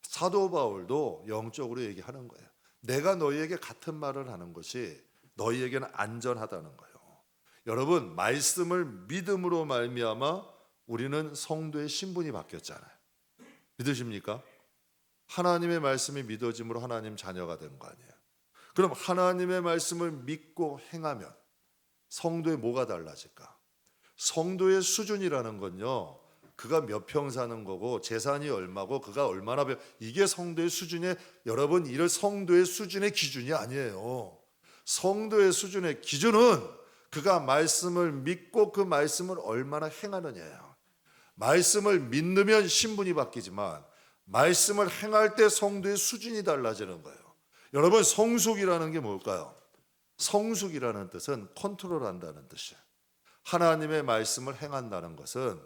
사도 바울도 영적으로 얘기하는 거예요. 내가 너희에게 같은 말을 하는 것이 너희에게는 안전하다는 거예요. 여러분 말씀을 믿음으로 말미암아 우리는 성도의 신분이 바뀌었잖아요. 믿으십니까? 하나님의 말씀이 믿어짐으로 하나님 자녀가 된 거 아니에요. 그럼 하나님의 말씀을 믿고 행하면 성도의 뭐가 달라질까? 성도의 수준이라는 건요 그가 몇 평 사는 거고 재산이 얼마고 그가 얼마나 이게 성도의 수준에 여러분 이럴 성도의 수준의 기준이 아니에요. 성도의 수준의 기준은 그가 말씀을 믿고 그 말씀을 얼마나 행하느냐예요. 말씀을 믿으면 신분이 바뀌지만 말씀을 행할 때 성도의 수준이 달라지는 거예요. 여러분 성숙이라는 게 뭘까요? 성숙이라는 뜻은 컨트롤한다는 뜻이에요. 하나님의 말씀을 행한다는 것은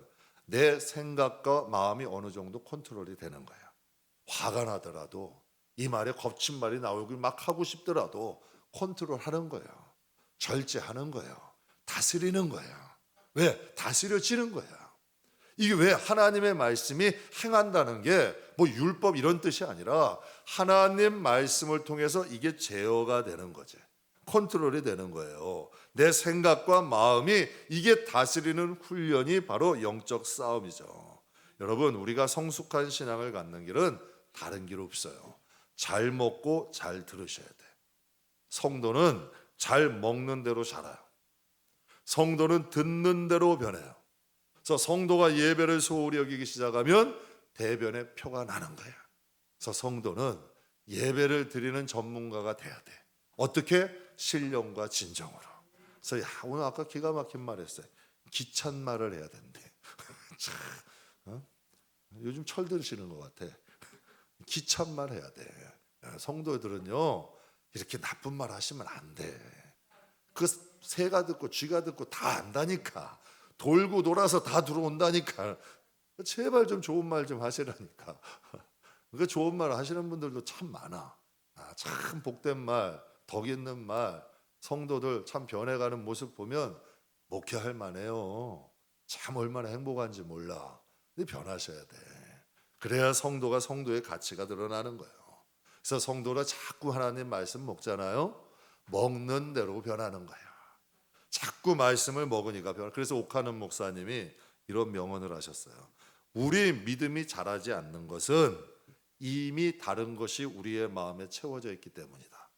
내 생각과 마음이 어느 정도 컨트롤이 되는 거예요. 화가 나더라도 이 말에 거친 말이 나오길 막 하고 싶더라도 컨트롤하는 거예요. 절제하는 거예요. 다스리는 거예요. 왜? 다스려지는 거야. 이게 왜 하나님의 말씀이 행한다는 게 뭐 율법 이런 뜻이 아니라 하나님 말씀을 통해서 이게 제어가 되는 거지. 컨트롤이 되는 거예요. 내 생각과 마음이 이게 다스리는 훈련이 바로 영적 싸움이죠. 여러분, 우리가 성숙한 신앙을 갖는 길은 다른 길 없어요. 잘 먹고 잘 들으셔야 돼. 성도는 잘 먹는 대로 자라요. 성도는 듣는 대로 변해요. 그래서 성도가 예배를 소홀히 여기기 시작하면 대변의 표가 나는 거야. 그래서 성도는 예배를 드리는 전문가가 돼야 돼. 어떻게? 신령과 진정으로. 그래서 오늘 아까 기가 막힌 말 했어요. 기찬 말을 해야 된대. 참, 요즘 철 들으시는 것 같아. 기찬 말 해야 돼. 성도들은요 이렇게 나쁜 말 하시면 안 돼. 그 새가 듣고 쥐가 듣고 다 안다니까. 돌고 돌아서 다 들어온다니까. 제발 좀 좋은 말 좀 하시라니까. 그 좋은 말 하시는 분들도 참 많아. 참 복된 말, 덕 있는 말, 성도들 참 변해가는 모습 보면 목회할 만해요. 참 얼마나 행복한지 몰라. 근데 변하셔야 돼. 그래야 성도가 성도의 가치가 드러나는 거예요. 그래서 성도가 자꾸 하나님 말씀 먹잖아요. 먹는 대로 변하는 거예요. 자꾸 말씀을 먹으니까 변화. 그래서 옥하는 목사님이 이런 명언을 하셨어요. 우리 믿음이 자라지 않는 것은 이미 다른 것이 우리의 마음에 채워져 있기 때문이다.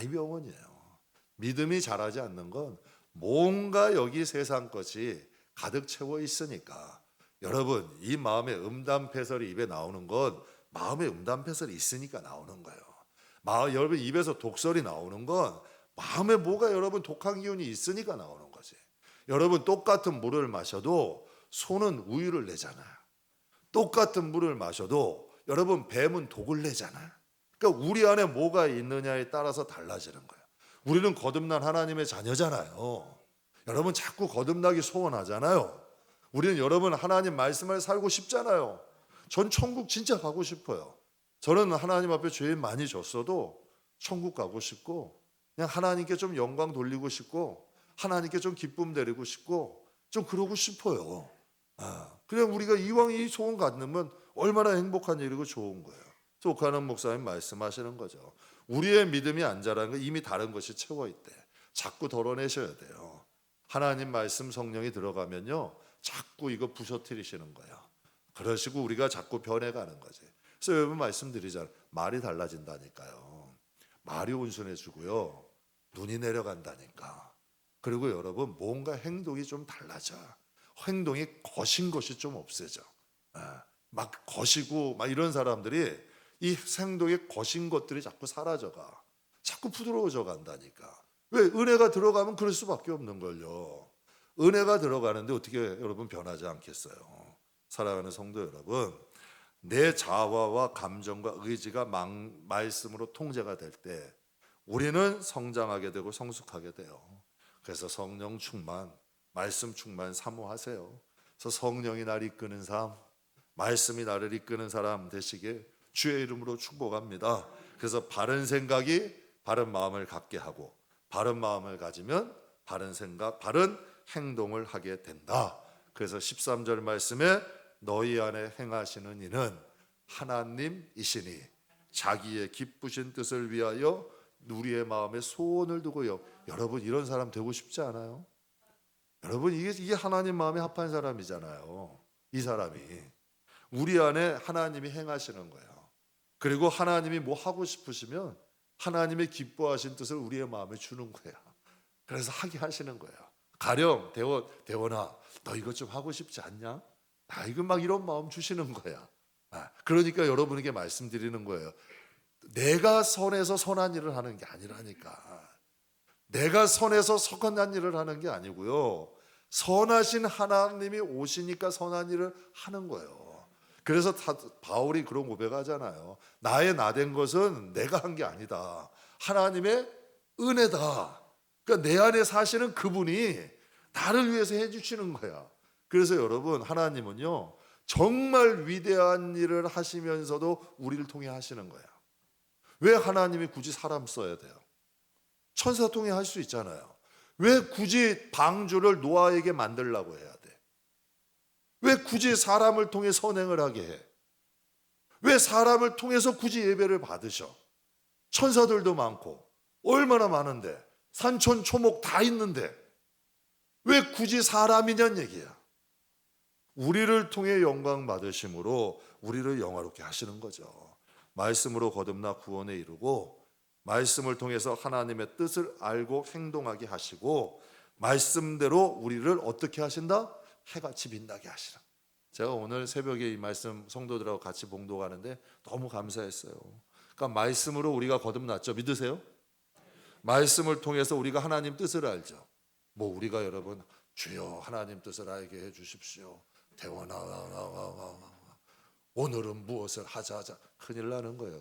이 명언이에요. 믿음이 자라지 않는 건 뭔가 여기 세상 것이 가득 채워 있으니까. 여러분, 이 마음의 음담패설이 입에 나오는 건 마음의 음담패설이 있으니까 나오는 거예요. 여러분 입에서 독설이 나오는 건 마음에 뭐가 여러분 독한 기운이 있으니까 나오는 거지. 여러분 똑같은 물을 마셔도 소는 우유를 내잖아요. 똑같은 물을 마셔도 여러분 뱀은 독을 내잖아요. 그러니까 우리 안에 뭐가 있느냐에 따라서 달라지는 거예요. 우리는 거듭난 하나님의 자녀잖아요. 여러분 자꾸 거듭나기 소원하잖아요. 우리는 여러분 하나님 말씀을 살고 싶잖아요. 전 천국 진짜 가고 싶어요. 저는 하나님 앞에 죄 많이 졌어도 천국 가고 싶고 그냥 하나님께 좀 영광 돌리고 싶고 하나님께 좀 기쁨 드리고 싶고 좀 그러고 싶어요. 그냥 우리가 이왕 이 소원 갖으면 얼마나 행복한 일이고 좋은 거예요. 옥하는 목사님 말씀하시는 거죠. 우리의 믿음이 안 자라는 건 이미 다른 것이 채워 있대. 자꾸 덜어내셔야 돼요. 하나님 말씀 성령이 들어가면요 자꾸 이거 부서뜨리시는 거예요. 그러시고 우리가 자꾸 변해가는 거지. 그래서 여러분 말씀드리잖아요. 말이 달라진다니까요. 말이 온순해지고요. 눈이 내려간다니까. 그리고 여러분 뭔가 행동이 좀 달라져. 행동이 거신 것이 좀 없어져. 막 거시고 막 이런 사람들이 이 행동에 거신 것들이 자꾸 사라져가. 자꾸 부드러워져 간다니까. 왜? 은혜가 들어가면 그럴 수밖에 없는 걸요. 은혜가 들어가는데 어떻게 여러분 변하지 않겠어요? 사랑하는 성도 여러분, 내 자화와 감정과 의지가 말씀으로 통제가 될 때 우리는 성장하게 되고 성숙하게 돼요. 그래서 성령 충만, 말씀 충만 사모하세요. 그래서 성령이 나를 이끄는 삶, 말씀이 나를 이끄는 사람 되시길 주의 이름으로 축복합니다. 그래서 바른 생각이 바른 마음을 갖게 하고 바른 마음을 가지면 바른 생각, 바른 행동을 하게 된다. 그래서 13절 말씀에 너희 안에 행하시는 이는 하나님이시니 자기의 기쁘신 뜻을 위하여 우리의 마음에 소원을 두고요. 여러분 이런 사람 되고 싶지 않아요? 여러분 이게 하나님 마음에 합한 사람이잖아요. 이 사람이 우리 안에 하나님이 행하시는 거예요. 그리고 하나님이 뭐 하고 싶으시면 하나님의 기뻐하신 뜻을 우리의 마음에 주는 거야. 그래서 하게 하시는 거예요. 가령 대원아 너 이것 좀 하고 싶지 않냐? 이거 막 이런 마음 주시는 거야. 그러니까 여러분에게 말씀드리는 거예요. 내가 선해서 선한 일을 하는 게 아니라니까. 내가 선해서 선한 일을 하는 게 아니고요. 선하신 하나님이 오시니까 선한 일을 하는 거예요. 그래서 바울이 그런 고백하잖아요. 나의 나된 것은 내가 한 게 아니다. 하나님의 은혜다. 그러니까 내 안에 사시는 그분이 나를 위해서 해주시는 거야. 그래서 여러분 하나님은요 정말 위대한 일을 하시면서도 우리를 통해 하시는 거야. 왜 하나님이 굳이 사람 써야 돼요? 천사 통해 할 수 있잖아요. 왜 굳이 방주를 노아에게 만들라고 해야 돼? 왜 굳이 사람을 통해 선행을 하게 해? 왜 사람을 통해서 굳이 예배를 받으셔? 천사들도 많고 얼마나 많은데, 산천 초목 다 있는데 왜 굳이 사람이냐는 얘기야. 우리를 통해 영광 받으심으로 우리를 영화롭게 하시는 거죠. 말씀으로 거듭나 구원에 이르고, 말씀을 통해서 하나님의 뜻을 알고 행동하게 하시고, 말씀대로 우리를 어떻게 하신다? 해같이 빛나게 하시라. 제가 오늘 새벽에 이 말씀 성도들하고 같이 봉독하는데 너무 감사했어요. 그러니까 말씀으로 우리가 거듭났죠. 믿으세요? 말씀을 통해서 우리가 하나님 뜻을 알죠. 뭐 우리가 여러분 주여 하나님 뜻을 알게 해 주십시오. 대원아 오늘은 무엇을 하자 큰일 나는 거예요.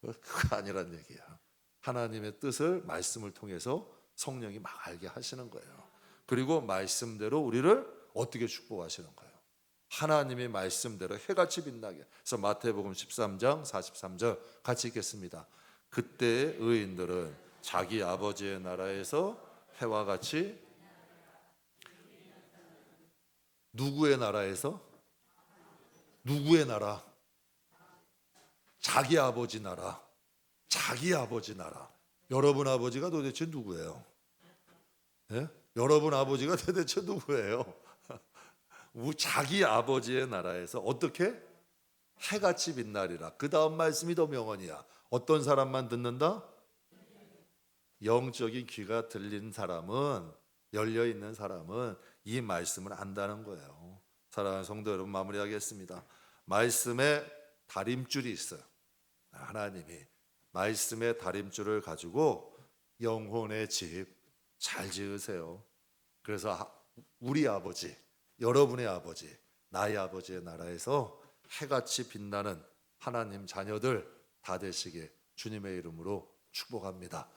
그거 아니란 얘기야. 하나님의 뜻을 말씀을 통해서 성령이 막 알게 하시는 거예요. 그리고 말씀대로 우리를 어떻게 축복하시는 거예요? 하나님의 말씀대로 해같이 빛나게. 그래서 마태복음 13장 43절 같이 읽겠습니다. 그때의 의인들은 자기 아버지의 나라에서 해와 같이, 누구의 나라에서? 누구의 나라? 자기 아버지 나라. 자기 아버지 나라. 여러분 아버지가 도대체 누구예요? 예? 여러분 아버지가 도대체 누구예요? 자기 아버지의 나라에서 어떻게? 해같이 빛나리라. 그 다음 말씀이 더 명언이야. 어떤 사람만 듣는다? 영적인 귀가 들린 사람은, 열려있는 사람은 이 말씀을 안다는 거예요. 사랑하는 성도 여러분, 마무리하겠습니다. 말씀에 다림줄이 있어요. 하나님이 말씀의 다림줄을 가지고 영혼의 집 잘 지으세요. 그래서 우리 아버지, 여러분의 아버지, 나의 아버지의 나라에서 해같이 빛나는 하나님 자녀들 다 되시게 주님의 이름으로 축복합니다.